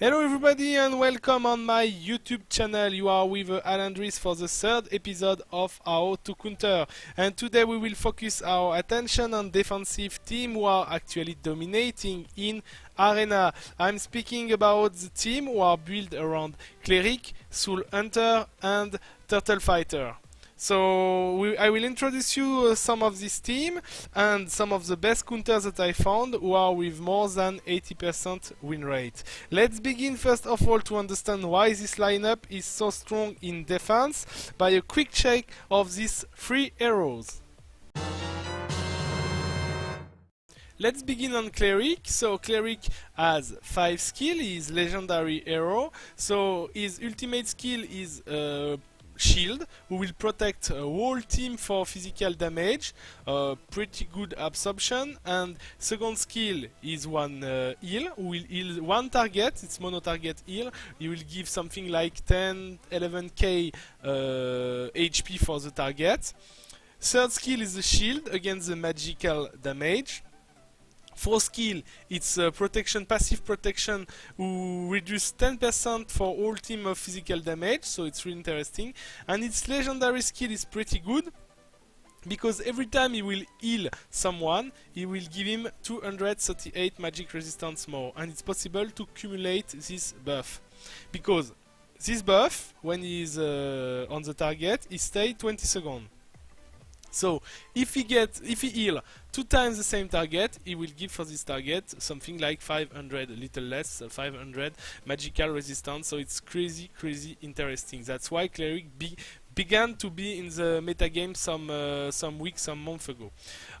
Hello everybody and welcome on my YouTube channel. You are with Alandris for the third episode of our to counter, and today we will focus our attention on defensive team who are actually dominating in Arena. I'm speaking about the team who are built around Cleric, Soul Hunter and Turtle Fighter. So I will introduce you some of this team and some of the best counters that I found who are with more than 80% win rate. Let's begin first of all to understand why this lineup is so strong in defense by a quick check of these three heroes. Let's begin on Cleric. So Cleric has 5 skill, he is legendary hero. So his ultimate skill is shield, who will protect a whole team for physical damage, pretty good absorption, and second skill is one heal, who will heal one target, it's mono target heal, he will give something like 10-11k HP for the target. Third skill is the shield against the magical damage. Fourth skill, it's protection, passive protection, who reduce 10% for all team of physical damage, so it's really interesting. And its legendary skill is pretty good, because every time he will heal someone, he will give him 238 magic resistance more, and it's possible to accumulate this buff. Because this buff, when he is on the target, he stays 20 seconds. So if he heal 2 times the same target, he will give for this target something like 500, a little less, 500 magical resistance. So it's crazy interesting. That's why Cleric began to be in the metagame some weeks, some months ago.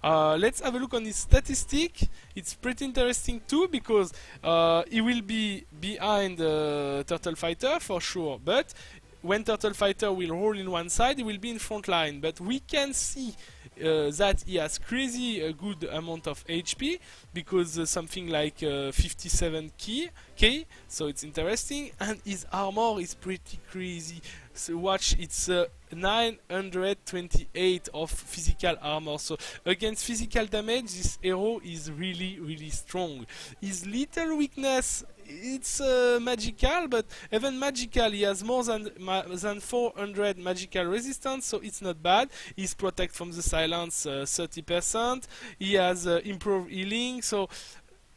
Let's have a look on his statistic. It's pretty interesting too, because he will be behind Turtle Fighter for sure, but when Turtle Fighter will roll in one side, he will be in front line. But we can see that he has crazy good amount of HP, because something like 57k, so it's interesting, and his armor is pretty crazy. So watch, it's 928 of physical armor. So against physical damage, this hero is really strong. His little weakness, it's magical, but even magical, he has more than 400 magical resistance, so it's not bad. He's protect from the silence 30%. He has improved healing, so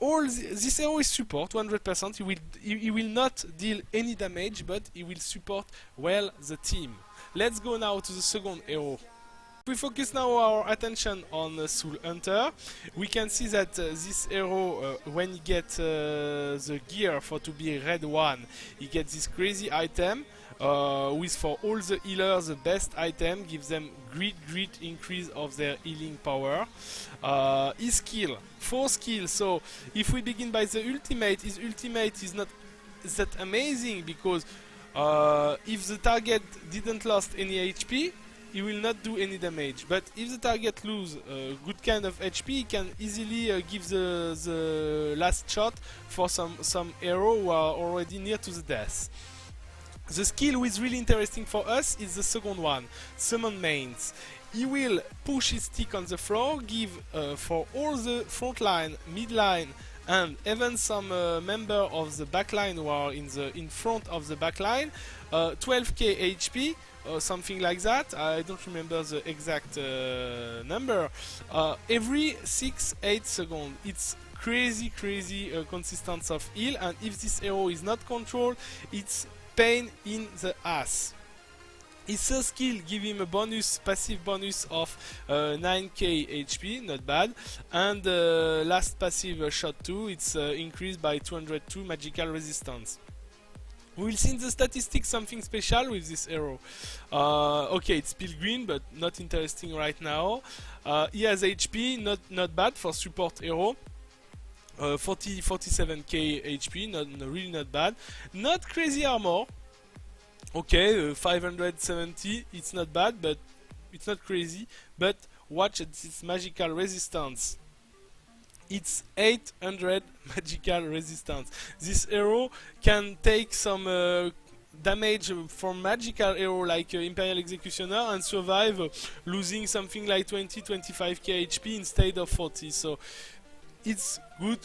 all this hero is support 100%. He will not deal any damage, but he will support well the team. Let's go now to the second hero. We focus now our attention on Soul Hunter. We can see that this hero, when he gets the gear for to be red 1, he gets this crazy item, with for all the healers the best item, gives them great increase of their healing power. His skill, 4 skills. So if we begin by the ultimate, his ultimate is not that amazing, because if the target didn't lost any HP, he will not do any damage. But if the target lose good kind of HP, he can easily give the last shot for some hero who are already near to the death. The skill which is really interesting for us is the second one, Summon Mains. He will push his stick on the floor, give for all the front line, mid line, and even some member of the backline who are in front of the backline, 12k HP, something like that. I don't remember the exact number. Every 6-8 seconds. It's crazy consistency of heal, and if this hero is not controlled, it's pain in the ass. His first skill give him a bonus, passive bonus of 9k HP, not bad, and last passive shot 2, it's increased by 202 magical resistance. We will see in the statistics something special with this hero. Okay, it's still green, but not interesting right now. He has HP, not bad for support hero. 47k HP, really not bad. Not crazy armor. Okay, 570, it's not bad, but it's not crazy. But watch this magical resistance. It's 800 magical resistance. This hero can take some damage from magical hero like Imperial Executioner and survive losing something like 20-25k HP instead of 40. So it's good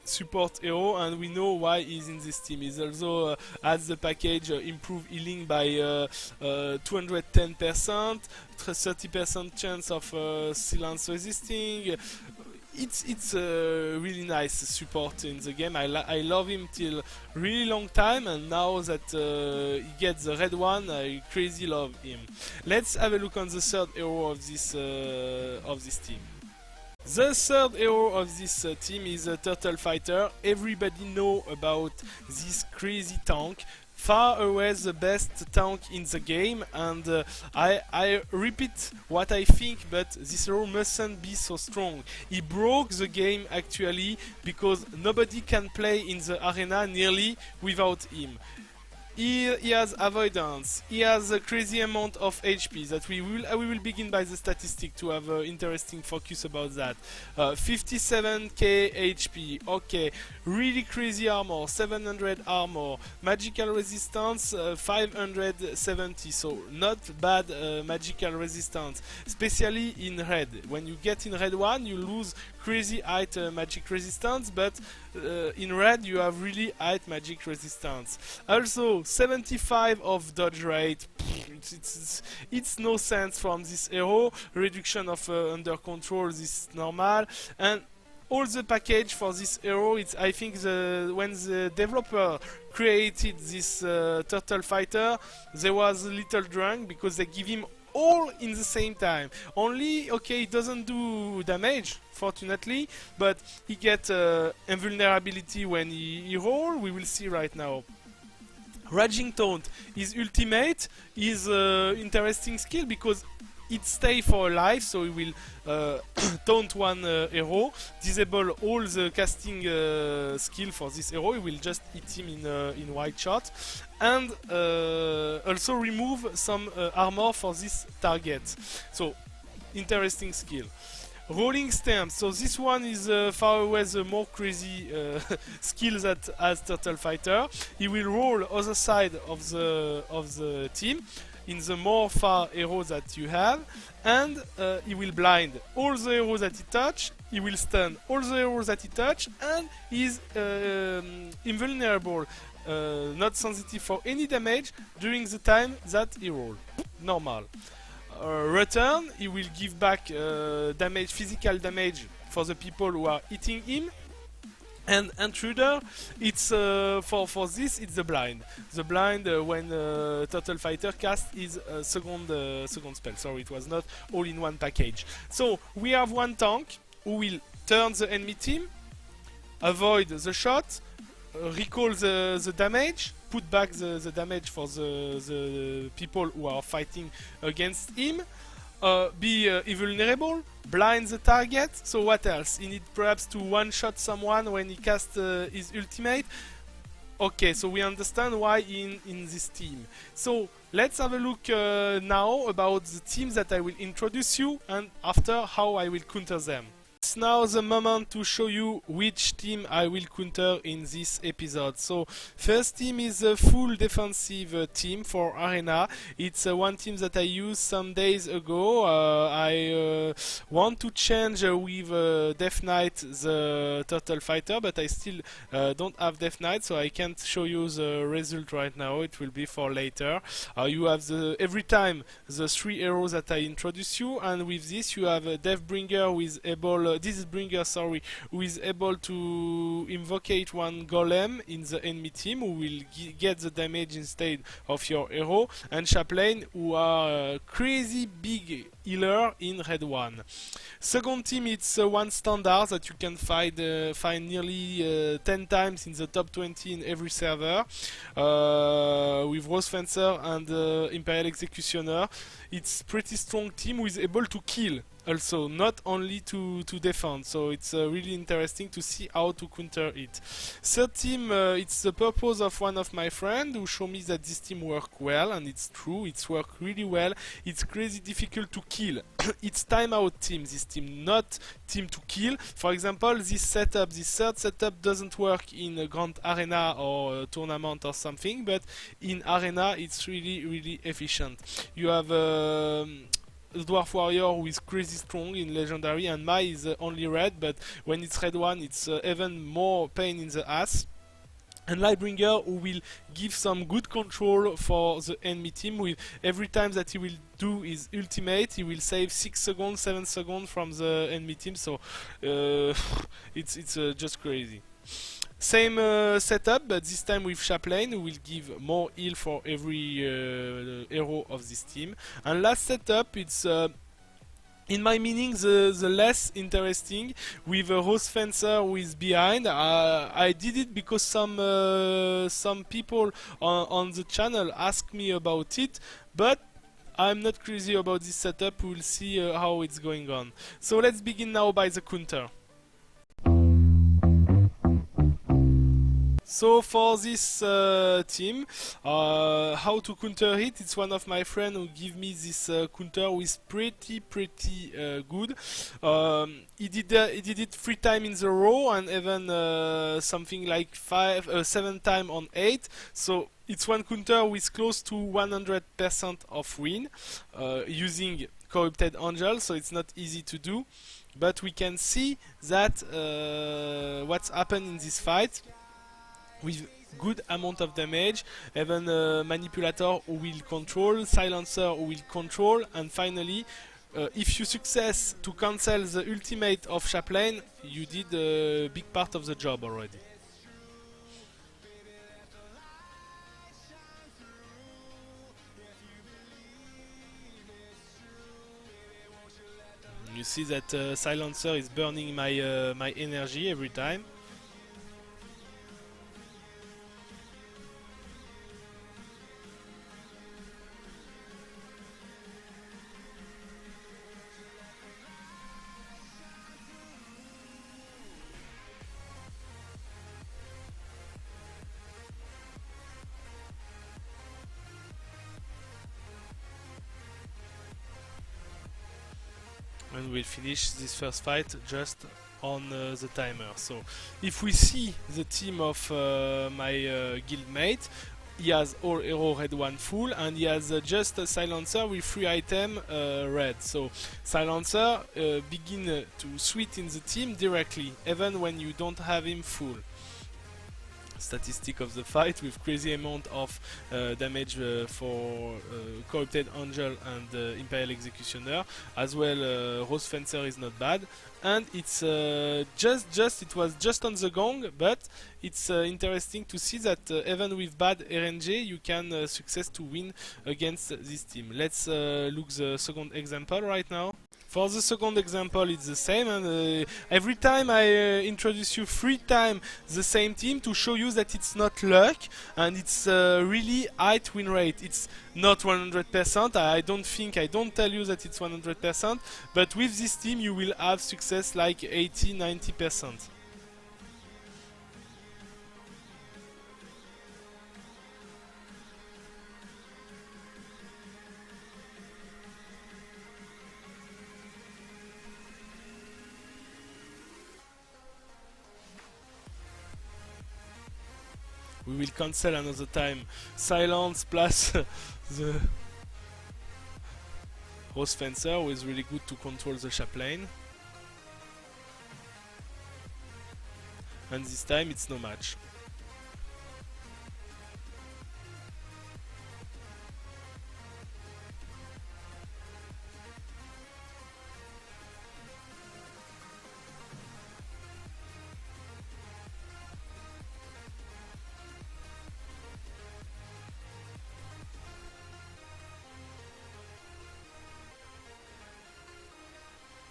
support hero, and we know why he's in this team. He's also has the package improve healing by 210%, 30% chance of silence resisting. It's a really nice support in the game. I love him till really long time, and now that he gets the red one, I crazy love him. Let's have a look on the third hero of this team. The third hero of this team is a Turtle Fighter. Everybody know about this crazy tank. Far away the best tank in the game, and I repeat what I think, but this hero mustn't be so strong. He broke the game actually, because nobody can play in the arena nearly without him. He has avoidance, he has a crazy amount of HP that we will begin by the statistic to have an interesting focus about that. 57k HP, okay, really crazy armor, 700 armor, magical resistance 570, so not bad magical resistance, especially in red. When you get in red 1 you lose crazy high magic resistance, but in red you have really high magic resistance. Also 75 of dodge rate. It's no sense from this hero. Reduction of under control is normal, and all the package for this hero, it's I think when the developer created this Turtle Fighter, they was a little drunk because they give him all in the same time. Only, okay, it doesn't do damage, fortunately, but he gets invulnerability when he roll. We will see right now. Raging Taunt, his ultimate is interesting skill because it stay for a life, so he will taunt one hero, disable all the casting skill for this hero. He will just hit him in white shot, and also remove some armor for this target. So interesting skill. Rolling Stamp, so this one is far away the more crazy skill that as Turtle Fighter. He will roll other side of the team in the more far heroes that you have, and he will blind all the heroes that he touch, he will stun all the heroes that he touch, and he's invulnerable, not sensitive for any damage during the time that he roll. Normal. Return, he will give back damage, physical damage for the people who are hitting him. And Intruder, it's for this it's the blind. The blind when Turtle Fighter cast is second spell. Sorry, it was not all in one package. So we have one tank who will turn the enemy team, avoid the shot, recall the damage, put back the damage for the people who are fighting against him, be invulnerable, blind the target. So what else? He need perhaps to one-shot someone when he casts his ultimate. Okay, so we understand why in this team. So let's have a look now about the teams that I will introduce you, and after how I will counter them. It's now the moment to show you which team I will counter in this episode. So first team is a full defensive team for Arena. It's one team that I used some days ago. I want to change with Death Knight the Turtle Fighter, but I still don't have Death Knight, so I can't show you the result right now. It will be for later. You have every time the 3 heroes that I introduce you, and with this you have a Deathbringer with able Disbringer, sorry, who is able to invocate one golem in the enemy team, who will get the damage instead of your hero, and Chaplain, who are crazy big healer in red 1. Second team, it's one standard that you can find nearly 10 times in the top 20 in every server, with Rose Fencer and Imperial Executioner. It's pretty strong team who is able to kill also, not only to defend, so it's really interesting to see how to counter it. Third team, it's the purpose of one of my friends who showed me that this team work well, and it's true, it's work really well. It's crazy difficult to kill. It's timeout team, this team, not team to kill. For example, this third setup doesn't work in a Grand Arena or a tournament or something, but in Arena it's really efficient. You have Dwarf Warrior who is crazy strong in Legendary, and Mai is only red, but when it's red one, it's even more pain in the ass. And Lightbringer, who will give some good control for the enemy team. With every time that he will do his ultimate, he will save 6 seconds, 7 seconds from the enemy team. So it's just crazy. Same setup, but this time with Chaplain, who will give more heal for every hero of this team. And last setup, it's in my meaning the less interesting, with a Rose Fencer who is behind. I did it because some people on the channel asked me about it, but I'm not crazy about this setup. We'll see how it's going on. So let's begin now by the counter. So for this team, how to counter it? It's one of my friends who give me this counter, who is pretty good. He did it 3 times in a row, and even something like 7 times on 8. So it's one counter with close to 100% of win using Corrupted Angel. So it's not easy to do, but we can see that what's happened in this fight. With good amount of damage, even Manipulator who will control, Silencer who will control, and finally, if you success to cancel the ultimate of Chaplain, you did a big part of the job already. You see that Silencer is burning my energy every time. And we'll finish this first fight just on the timer. So if we see the team of my guildmate, he has all hero red 1 full, and he has just a Silencer with 3 item red. So Silencer begin to switch in the team directly, even when you don't have him full. Statistic of the fight with crazy amount of damage for Corrupted Angel and Imperial Executioner. As well, Rose Fencer is not bad, and it's it was just on the gong, but it's interesting to see that even with bad RNG you can success to win against this team. Let's look the second example right now. For the second example, it's the same, and every time I introduce you 3 times the same team to show you that it's not luck, and it's really high win rate. It's not 100%, I don't tell you that it's 100%, but with this team you will have success like 80-90%. We will cancel another time Silence plus the Rose Fencer, who is really good to control the Chaplain. And this time it's no match.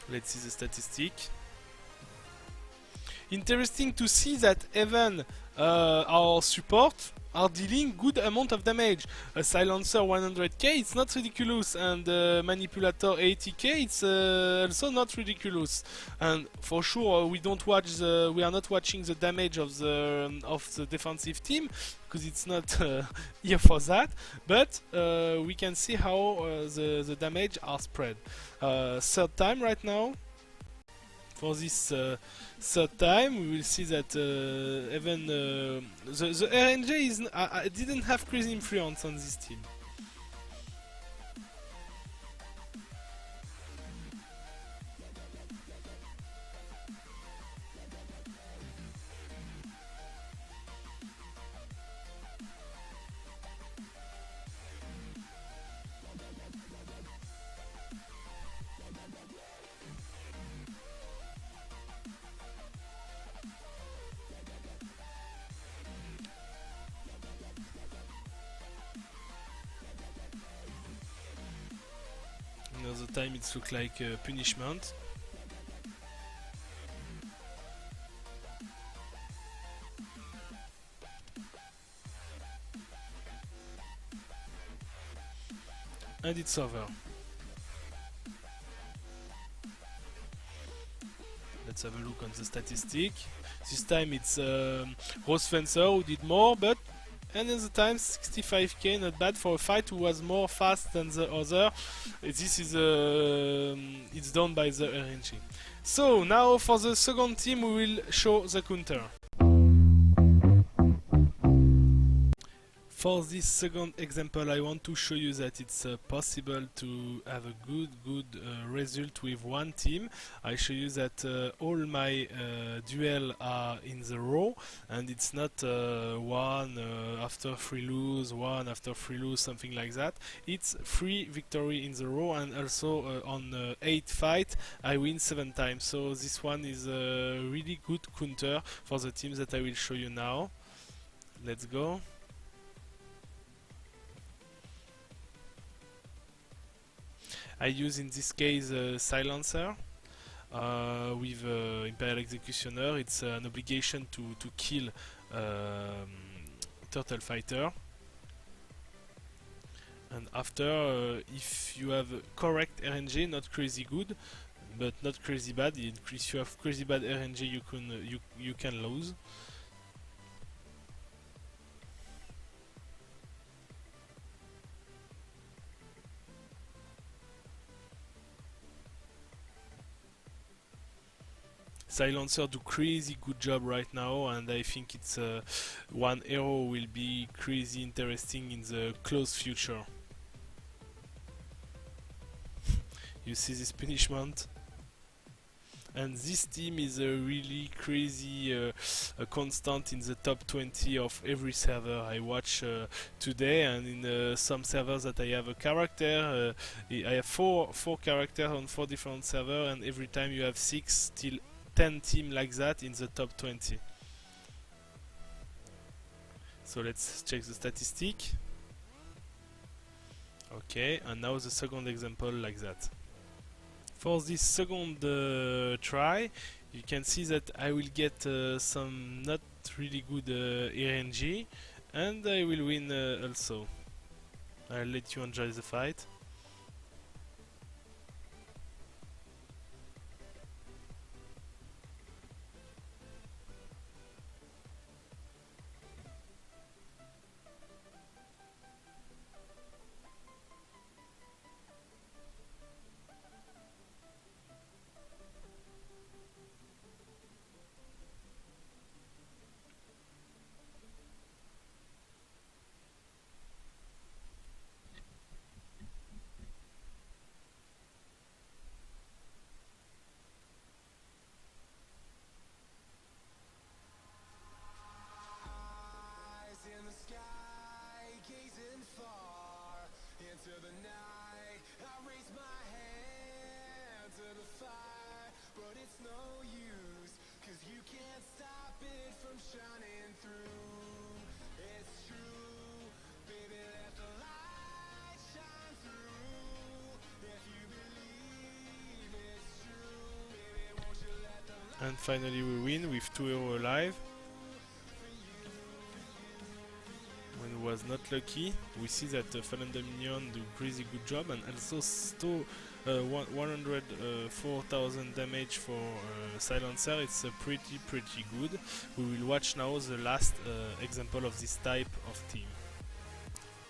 Let's see the statistic. Interesting to see that even our support are dealing good amount of damage. A Silencer 100k, it's not ridiculous, and Manipulator 80k, it's also not ridiculous. And for sure, we are not watching the damage of the defensive team because it's not here for that. But we can see how the damage are spread. Third time right now. For this third time, we will see that even the RNG didn't have crazy influence on this team. time it looks like punishment. And it's over. Let's have a look on the statistic. This time it's Rose Fencer who did more, but another time 65k, not bad for a fight who was more fast than the other. This is it's done by the RNG. So now for the second team we will show the counter. For this second example, I want to show you that it's possible to have a good result with one team. I show you that all my duels are in the row, and it's not one after 3 lose, one after 3 lose, something like that. It's 3 victory in the row, and also on 8 fight I win 7 times. So this one is a really good counter for the teams that I will show you now. Let's go. I use in this case a silencer with Imperial Executioner. It's an obligation to kill Turtle Fighter. And after, if you have correct RNG, not crazy good, but not crazy bad. If you have crazy bad RNG, you can lose. Silencer do crazy good job right now, and I think it's one hero will be crazy interesting in the close future. You see this punishment? And this team is a really crazy a constant in the top 20 of every server I watch today, and in some servers that I have a character, I have four characters on 4 different servers, and every time you have 6 till 10 teams like that in the top 20. So let's check the statistic. Okay, and now the second example like that. For this second try, you can see that I will get some not really good RNG, and I will win also. I'll let you enjoy the fight. And finally we win with 2 heroes alive. When it was not lucky, we see that Fallen Dominion do crazy good job, and also stole 104,000 damage for Silencer. It's pretty good. We will watch now the last example of this type of team.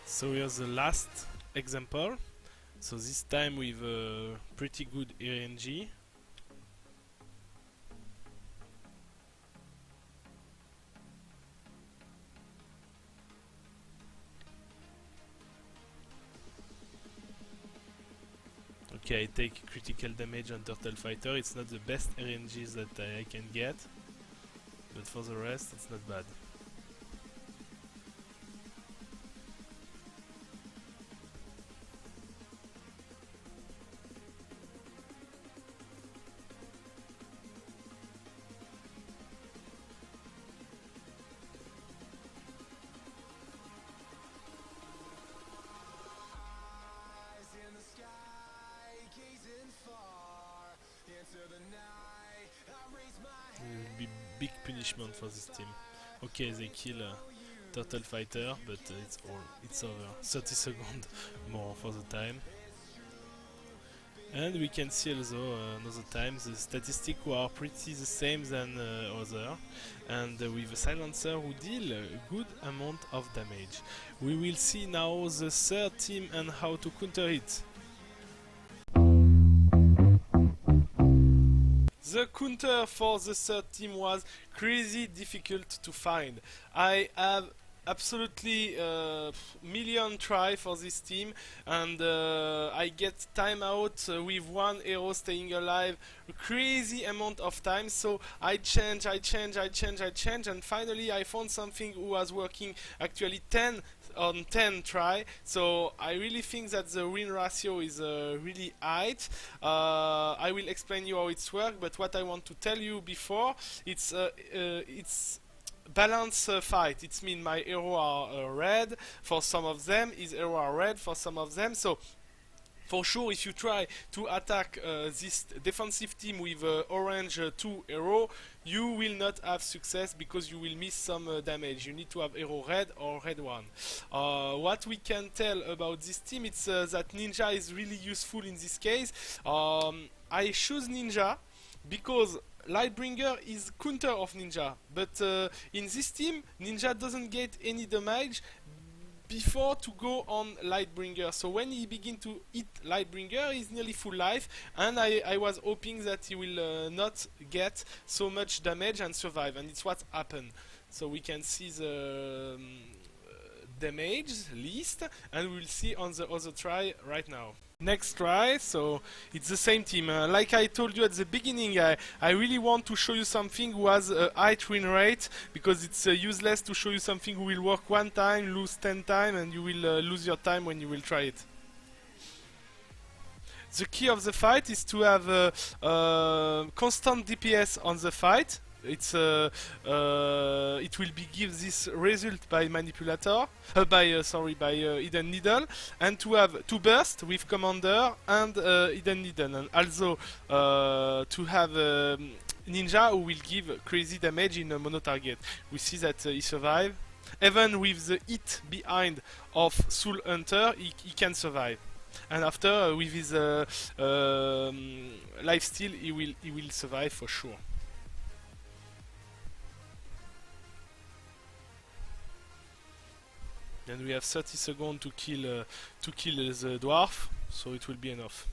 So here's the last example. So this time with pretty good RNG. Okay, I take critical damage on Turtle Fighter. It's not the best RNGs that I can get, but for the rest it's not bad. big punishment for this team. Okay, they kill Turtle Fighter, but it's over. 30 seconds more for the time. And we can see also another time the statistics are pretty the same than other, and with a silencer who deal a good amount of damage. We will see now the third team and how to counter it. The counter for the third team was crazy difficult to find. I have absolutely million try for this team, and I get timeout with one hero staying alive a crazy amount of time, so I change, and finally I found something who was working actually 10 on 10 try, so I really think that the win ratio is really high. I will explain you how it's work, but what I want to tell you before, it's balance fight. It means my hero are red for some of them, his hero are red for some of them, so for sure if you try to attack this defensive team with orange 2 hero, you will not have success because you will miss some damage. You need to have hero red or red 1. What we can tell about this team, it's that Ninja is really useful in this case. I choose Ninja because Lightbringer is counter of Ninja, but in this team Ninja doesn't get any damage before to go on Lightbringer, so when he begin to hit Lightbringer he's nearly full life, and I was hoping that he will not get so much damage and survive, and it's what happened. So we can see the damage list, and we'll see on the other try right now. Next try, so it's the same team. Like I told you at the beginning, I really want to show you something who has a high win rate, because it's useless to show you something who will work one time, lose 10 times, and you will lose your time when you will try it. The key of the fight is to have constant DPS on the fight. It will be give this result by manipulator, by hidden needle, and to have 2 burst with commander and hidden needle, and also to have ninja who will give crazy damage in a mono target. We see that he survive. Even with the hit behind of Soul Hunter, he can survive. And after with his lifesteal, he will survive for sure. And we have 30 seconds to kill the dwarf, so it will be enough.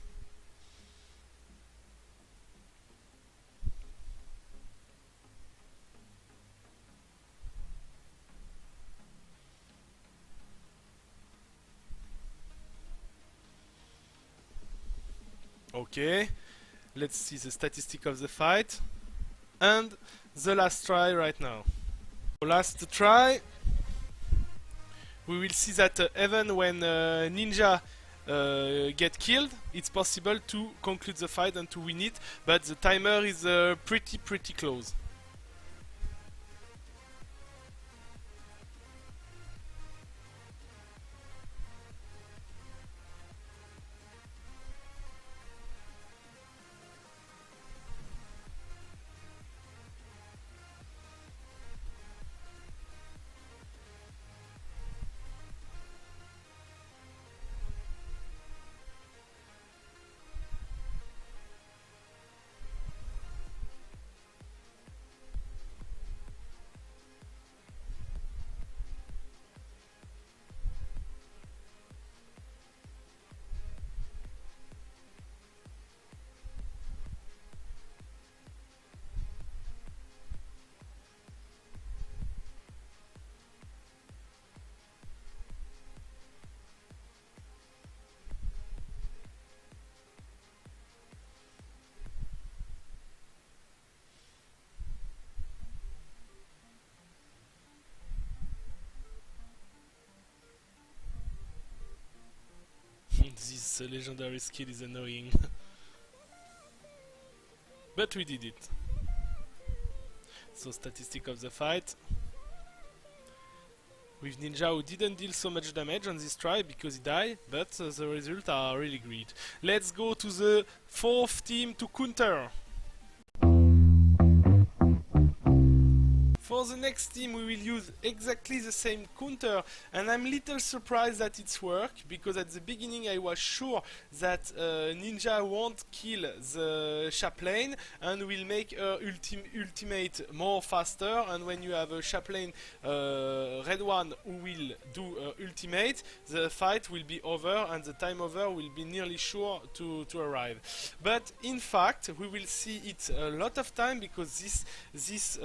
Okay, let's see the statistic of the fight and the last try right now. Last try. We will see that even when ninja get killed, it's possible to conclude the fight and to win it, but the timer is pretty close. This legendary skill is annoying. But we did it. So statistic of the fight. With Ninja who didn't deal so much damage on this try because he died, but the results are really great. Let's go to the fourth team to counter. For the next team we will use exactly the same counter, and I'm little surprised that it's worked, because at the beginning I was sure that Ninja won't kill the chaplain and will make her ultimate more faster, and when you have a chaplain red one who will do ultimate, the fight will be over and the time over will be nearly sure to arrive. But in fact we will see it a lot of time, because this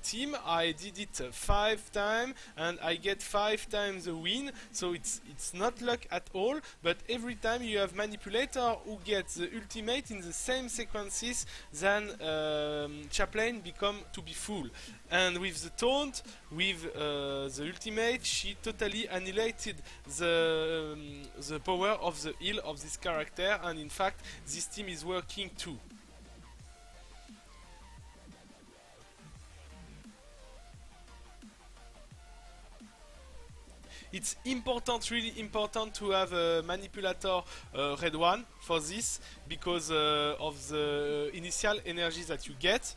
team I did it 5 times and I get 5 times a win, so it's not luck at all, but every time you have manipulator who gets the ultimate in the same sequences than chaplain become to be full. And with the taunt, with the ultimate, she totally annihilated the power of the heal of this character, and in fact this team is working too. It's important, really important, to have a manipulator red one for this, because of the initial energy that you get,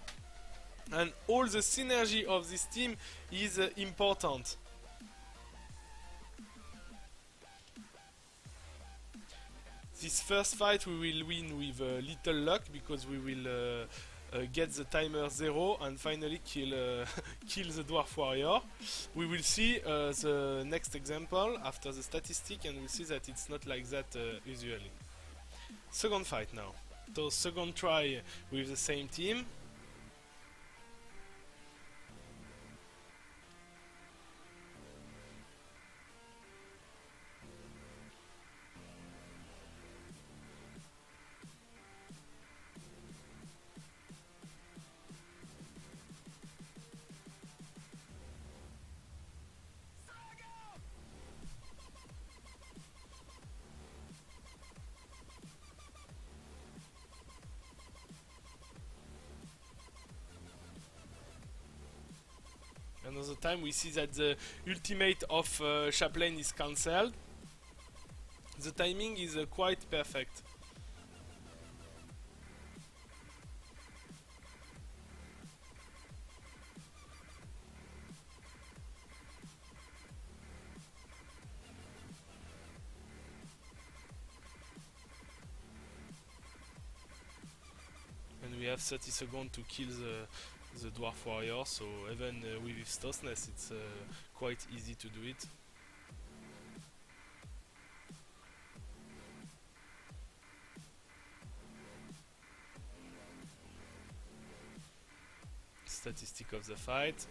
and all the synergy of this team is important. This first fight we will win with little luck, because we will get the timer 0 and finally kill kill the dwarf warrior. We will see the next example after the statistic, and we'll see that it's not like that usually. Second fight now. So second try with the same team. Another time we see that the ultimate of chaplain is cancelled. The timing is quite perfect. And we have 30 seconds to kill the dwarf warrior, so even with his toughness it's quite easy to do it. Statistic of the fight.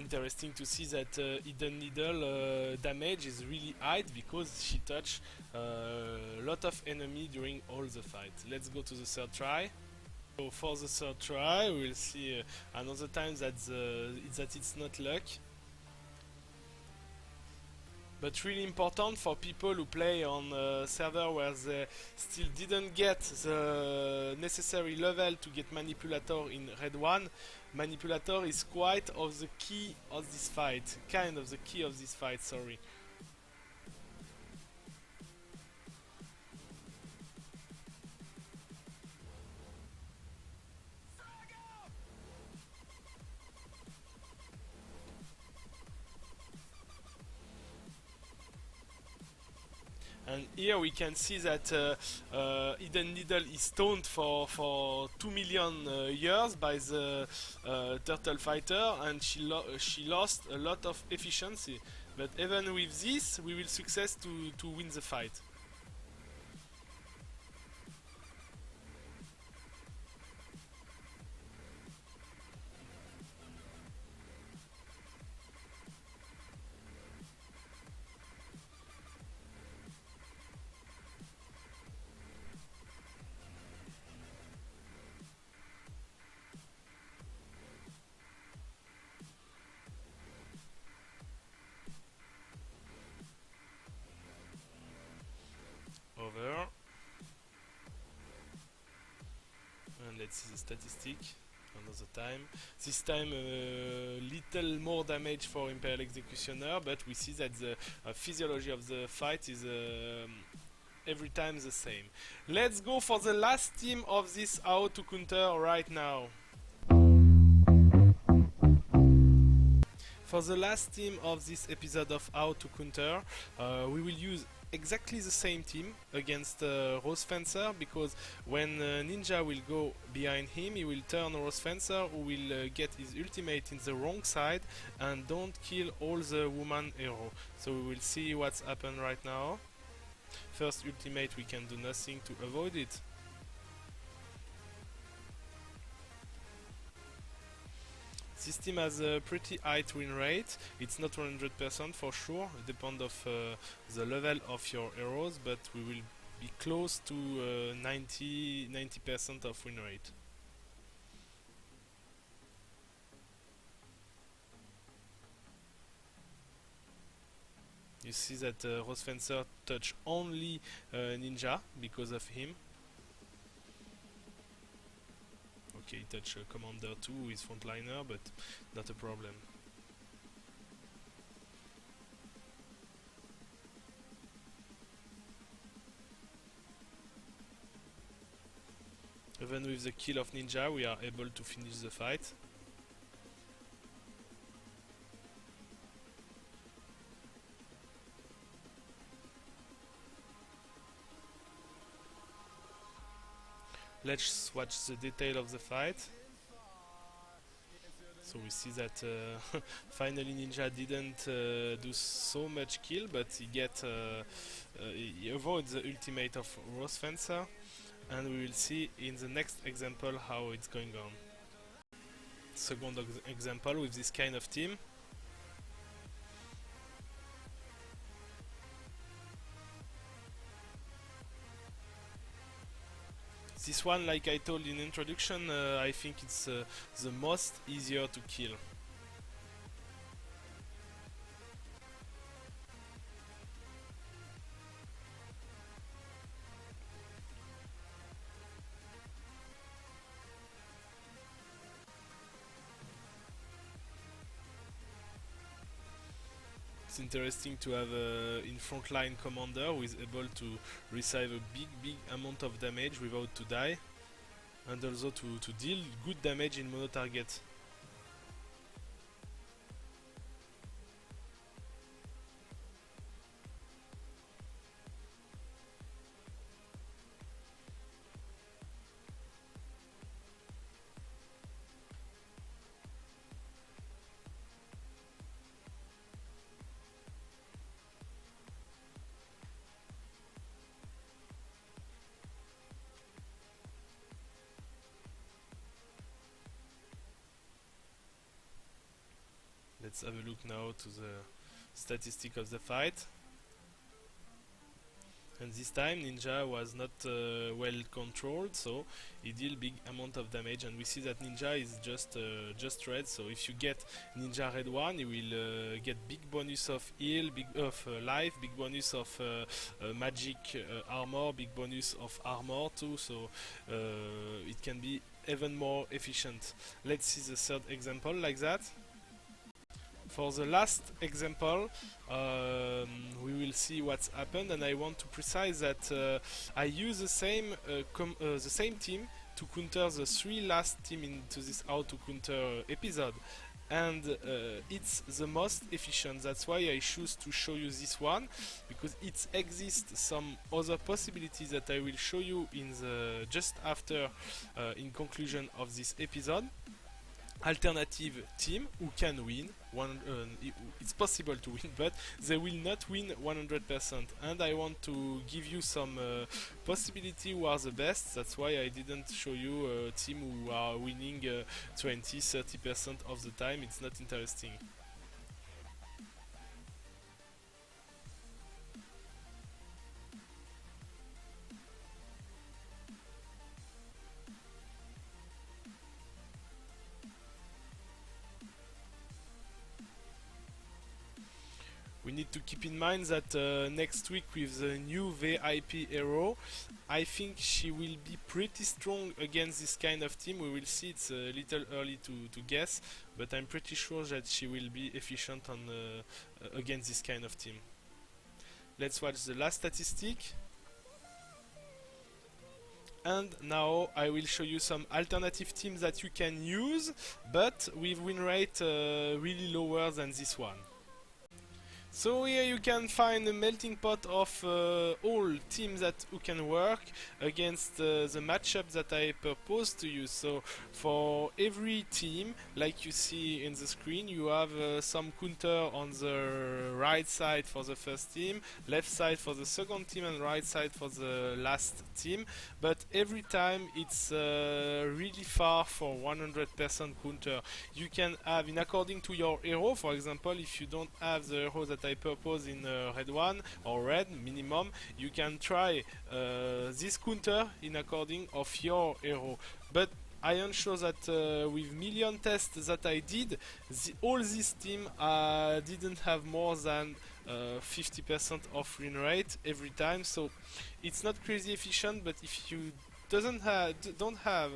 Interesting to see that Hidden Needle damage is really high, because she touched a lot of enemy during all the fight. Let's go to the third try. So for the third try we'll see another time that it's not luck. But really important for people who play on a server where they still didn't get the necessary level to get manipulator in red 1. Manipulator is quite of the key of this fight, kind of the key of this fight, sorry. And here we can see that Hidden Needle is stoned for 2 million years by the turtle fighter, and she lost a lot of efficiency. But even with this, we will success to win the fight. Over. And let's see the statistic another time. This time a little more damage for Imperial Executioner, but we see that the physiology of the fight is every time the same. Let's go for the last team of this how to counter right now. For the last team of this episode of How to Counter, we will use exactly the same team against Rose Fencer, because when Ninja will go behind him, he will turn Rose Fencer, who will get his ultimate in the wrong side and don't kill all the woman hero. So we will see what's happened right now. First ultimate, we can do nothing to avoid it. This team has a pretty high win rate. It's not 100% for sure, it depends of the level of your heroes, but we will be close to 90% of win rate. You see that Rose Fencer touch only Ninja because of him. Okay, he touch Commander 2 with frontliner, but not a problem. Even with the kill of Ninja, we are able to finish the fight. Let's watch the detail of the fight. So we see that finally Ninja didn't do so much kill, but he avoids the ultimate of Rose Fencer, and we will see in the next example how it's going on. Second example with this kind of team. This one, like I told in introduction, I think it's the most easier to kill. It's interesting to have in frontline commander who is able to receive a big amount of damage without to die, and also to deal good damage in mono target. Let's have a look now to the statistic of the fight. And this time Ninja was not well controlled, so he deal big amount of damage, and we see that Ninja is just red. So if you get Ninja red 1, he will get big bonus of heal, big of life, big bonus of magic armor, big bonus of armor too, so it can be even more efficient. Let's see the third example like that. For the last example, we will see what's happened, and I want to precise that I use the same team to counter the 3 last team into this How to Counter episode, and it's the most efficient. That's why I choose to show you this one, because it exists some other possibilities that I will show you in the just after in conclusion of this episode. Alternative team who can win it's possible to win, but they will not win 100%, and I want to give you some possibility who are the best. That's why I didn't show you a team who are winning 20-30% of the time. It's not interesting. We need to keep in mind that next week with the new VIP hero, I think she will be pretty strong against this kind of team. We will see, it's a little early to guess, but I'm pretty sure that she will be efficient on against this kind of team. Let's watch the last statistic. And now I will show you some alternative teams that you can use, but with win rate really lower than this one. So here you can find a melting pot of all teams that who can work against the matchup that I propose to you. So for every team, like you see in the screen, you have some counter on the right side for the first team, left side for the second team, and right side for the last team. But every time it's really far for 100% counter. You can have, in according to your hero, for example, if you don't have the hero that I propose in red one or red minimum, you can try this counter in according of your hero. But I am sure that with million tests that I did, all this team didn't have more than 50% of win rate every time. So it's not crazy efficient, but if you don't have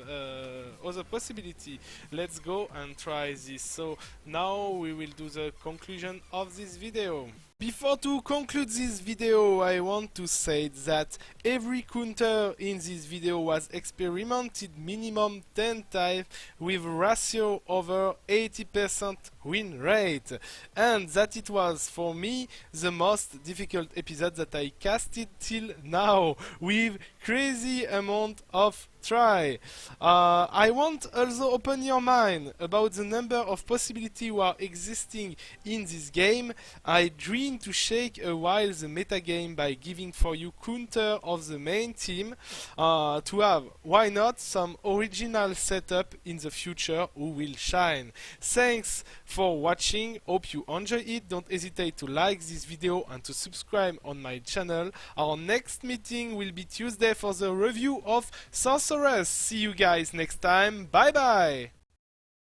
other possibility, let's go and try this. So now we will do the conclusion of this video. Before to conclude this video, I want to say that every counter in this video was experimented minimum 10 times with ratio over 80% win rate, and that it was for me the most difficult episode that I casted till now, with crazy amount of try. I want also open your mind about the number of possibilities who are existing in this game. I dream to shake a while the metagame by giving for you counter of the main team to have, why not, some original setup in the future who will shine. Thanks for watching, hope you enjoy it. Don't hesitate to like this video and to subscribe on my channel. Our next meeting will be Tuesday for the review of Sorceress. See you guys next time. Bye bye.